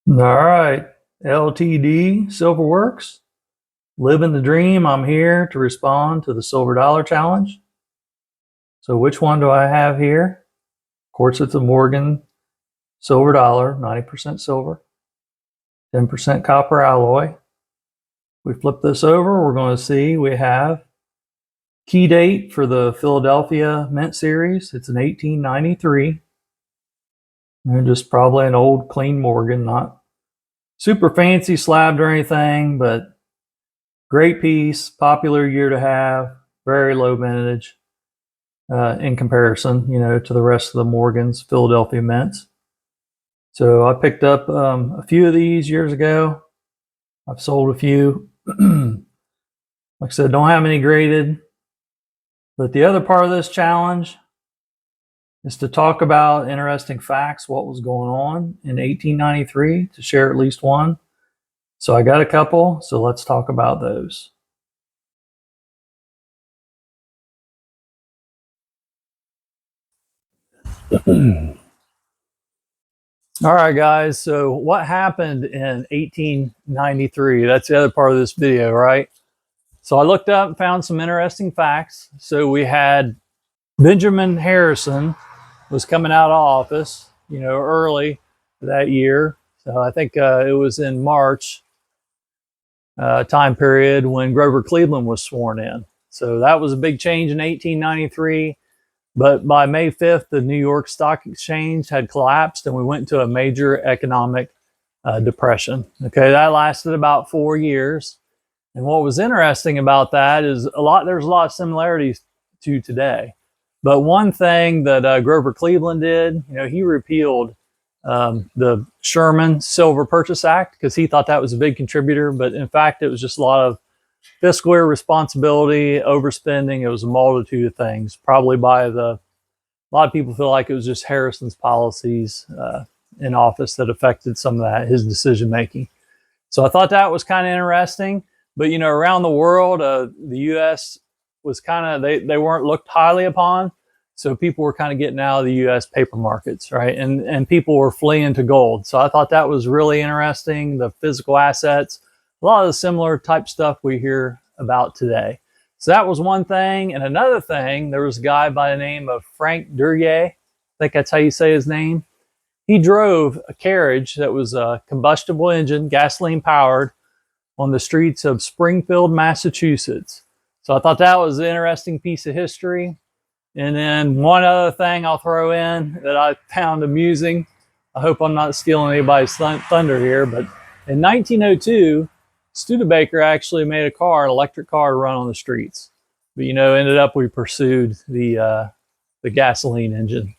All right, LTD Silverworks, living the dream. I'm here to respond to the Silver Dollar Challenge. So which one do I have here? Of course, it's a Morgan Silver Dollar, 90% silver, 10% copper alloy. We flip this over, we're going to see we have key date for the Philadelphia Mint Series. It's an 1893. And just probably an old clean Morgan, not super fancy slabbed or anything, but great piece, popular year to have, very low vintage in comparison, to the rest of the Morgan's Philadelphia Mints. So I picked up a few of these years ago. I've sold a few. Like I said, don't have any graded. But the other part of this challenge is to talk about interesting facts, what was going on in 1893, to share at least one. So I got a couple, so let's talk about those. All right, guys, so what happened in 1893? That's the other part of this video, right? So I looked up and found some interesting facts. So we had Benjamin Harrison was coming out of office, early that year. So I think it was in March time period when Grover Cleveland was sworn in. So that was a big change in 1893. But by May 5th, the New York Stock Exchange had collapsed and we went into a major economic depression. Okay, that lasted about 4 years. And what was interesting about that is there's a lot of similarities to today. But one thing that Grover Cleveland did, he repealed the Sherman Silver Purchase Act because he thought that was a big contributor. But in fact, it was just a lot of fiscal irresponsibility, overspending. It was a multitude of things, probably a lot of people feel like it was just Harrison's policies in office that affected some of that, his decision making. So I thought that was kind of interesting. But, around the world, the U.S. was they weren't looked highly upon. So people were kind of getting out of the U.S. paper markets, right? And people were fleeing to gold. So I thought that was really interesting, the physical assets, a lot of the similar type stuff we hear about today. So that was one thing. And another thing, there was a guy by the name of Frank Duryea. I think that's how you say his name. He drove a carriage that was a combustible engine, gasoline powered, on the streets of Springfield, Massachusetts. So I thought that was an interesting piece of history. And then one other thing I'll throw in that I found amusing. I hope I'm not stealing anybody's thunder here, but in 1902, Studebaker actually made an electric car to run on the streets. But ended up we pursued the gasoline engine.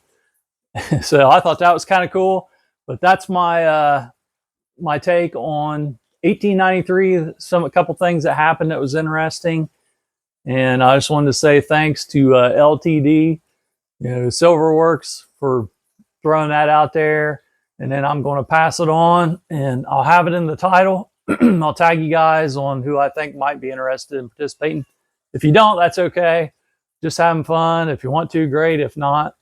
So I thought that was kind of cool. But that's my my take on 1893. A couple things that happened that was interesting. And I just wanted to say thanks to LTD, Silverworks, for throwing that out there. And then I'm going to pass it on and I'll have it in the title. I'll tag you guys on who I think might be interested in participating. If you don't, that's okay. Just having fun. If you want to, great. If not,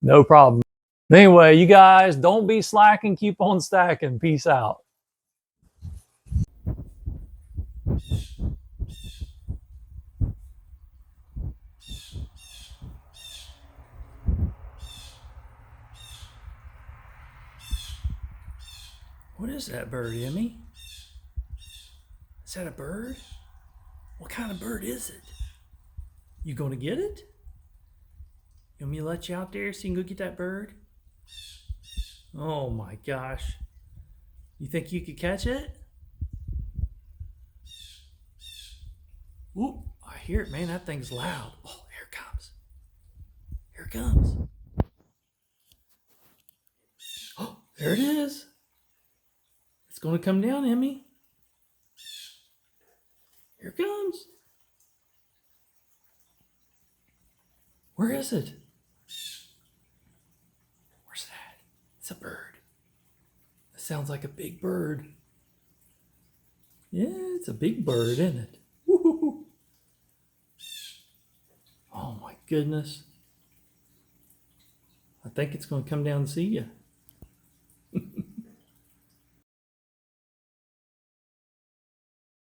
no problem. Anyway, you guys, don't be slacking. Keep on stacking. Peace out. What is that bird, Emmy? Is that a bird? What kind of bird is it? You gonna get it? You want me to let you out there so you can go get that bird? Oh my gosh. You think you could catch it? Ooh, I hear it, man. That thing's loud. Oh, here it comes. Here it comes. Oh, there it is. It's gonna come down, Emmy. Here it comes. Where is it? Where's that? It's a bird. It sounds like a big bird. Yeah, it's a big bird, isn't it? Woo-hoo-hoo. Oh my goodness. I think it's going to come down and see you.